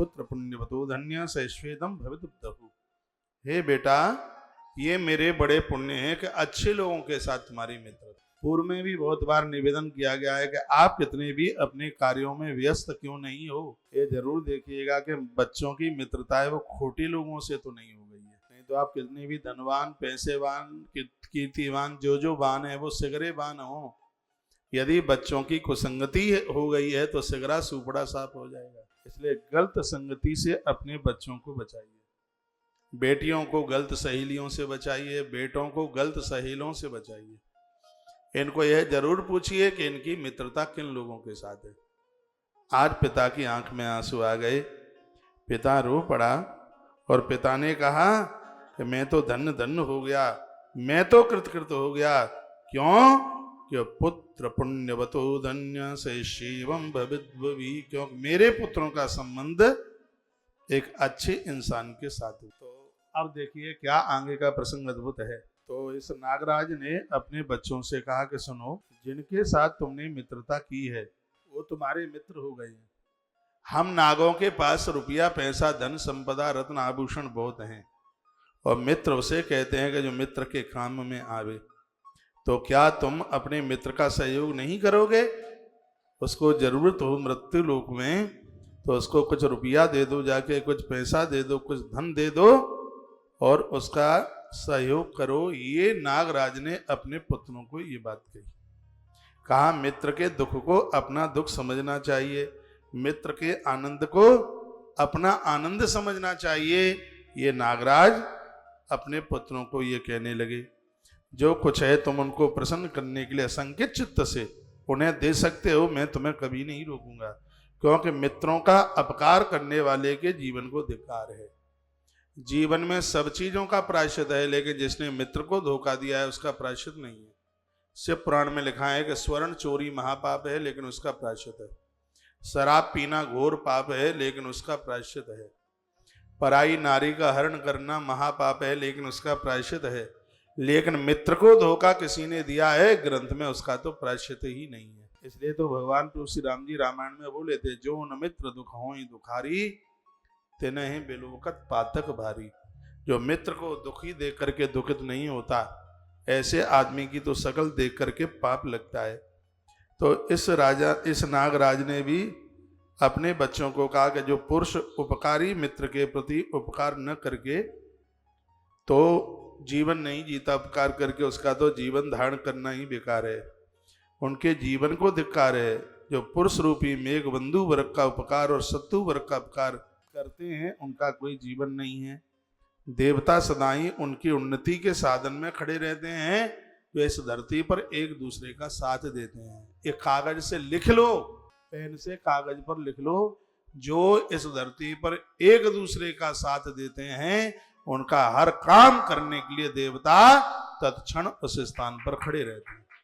पुत्र पुण्यवतो धन्य सैश्वेदम भवितुब्धहु। हे बेटा, ये मेरे बड़े पुण्य हैं कि अच्छे लोगों के साथ तुम्हारी मित्रता। पूर्व में भी बहुत बार निवेदन किया गया है कि आप कितने भी अपने कार्यों में व्यस्त क्यों नहीं हो, ये जरूर देखिएगा कि बच्चों की मित्रता है वो खोटी लोगों से तो नहीं हो गई है। नहीं तो आप कितने भी धनवान, पैसेवान, कीर्तिवान, जो वान है वो सिगरेवान हो, यदि बच्चों की कुसंगति हो गई है तो सिगरा सुपड़ा साफ हो जाएगा। इसलिए गलत संगति से अपने बच्चों को बचाइए। बेटियों को गलत सहेलियों से बचाइए, बेटों को गलत सहेलों से बचाइए। इनको यह जरूर पूछिए कि इनकी मित्रता किन लोगों के साथ है। आज पिता की आंख में आंसू आ गए, पिता रो पड़ा और पिता ने कहा कि मैं तो धन्य धन्य हो गया, मैं तो कृतकृत हो गया। क्यों? कि पुत्र पुण्यवतो धन्य से शिवम भविद्भवी, क्योंकि मेरे पुत्रों का संबंध एक अच्छे इंसान के साथ है। तो अब देखिए क्या आगे का प्रसंग अद्भुत है। तो इस नागराज ने अपने बच्चों से कहा कि सुनो, जिनके साथ तुमने मित्रता की है वो तुम्हारे मित्र हो गए हैं। हम नागों के पास रुपया, पैसा, धन संपदा, रत्न आभूषण बहुत हैं, और मित्र उसे कहते हैं कि जो मित्र के काम में आवे। तो क्या तुम अपने मित्र का सहयोग नहीं करोगे? उसको जरूरत हो मृत्यु लोक में तो उसको कुछ रुपया दे दो, जाके कुछ पैसा दे दो, कुछ धन दे दो और उसका सहयोग करो। ये नागराज ने अपने पुत्रों को ये बात कही। कहा मित्र के दुख को अपना दुख समझना चाहिए, मित्र के आनंद को अपना आनंद समझना चाहिए। ये नागराज अपने पुत्रों को ये कहने लगे, जो कुछ है तुम उनको प्रसन्न करने के लिए असंकित चित्त से उन्हें दे सकते हो, मैं तुम्हें कभी नहीं रोकूंगा, क्योंकि मित्रों का अपकार करने वाले के जीवन को धिक्कार है। जीवन में सब चीजों का प्रायश्चित है, लेकिन जिसने मित्र को धोखा दिया है उसका प्रायश्चित नहीं है। शिव पुराण में लिखा है कि स्वर्ण चोरी महापाप है, लेकिन उसका प्रायश्चित है। शराब पीना घोर पाप है, लेकिन उसका प्रायश्चित है। पराई नारी का हरण करना महापाप है, लेकिन उसका प्रायश्चित है। लेकिन मित्र को धोखा किसी ने दिया है, ग्रंथ में उसका तो प्रायश्चित ही नहीं है। इसलिए तो भगवान तुलसी राम जी रामायण में बोले थे, जो न मित्र दुख होई दुखारी, तिन्हि बिलोकत पातक भारी। जो मित्र को दुखी देख करके दुखित नहीं होता, ऐसे आदमी की तो शकल देख करके पाप लगता है। तो इस नागराज ने भी अपने बच्चों को कहा कि जो पुरुष उपकारी मित्र के प्रति उपकार न करके तो जीवन नहीं जीता, उपकार करके उसका तो जीवन धारण करना ही बेकार है। उनके जीवन को धिक्कार है। जो पुरुष रूपी मेघ बंधु वर्ग का उपकार और शत्रु वर्ग का उपकार करते हैं, उनका कोई जीवन नहीं है। देवता सदाई उनकी उन्नति के साधन में खड़े रहते हैं, वे इस धरती पर एक दूसरे का साथ देते हैं। एक कागज से लिख लो, पेन से कागज पर लिख लो, जो इस धरती पर एक दूसरे का साथ देते हैं, उनका हर काम करने के लिए देवता तत्क्षण उस स्थान पर खड़े रहते हैं।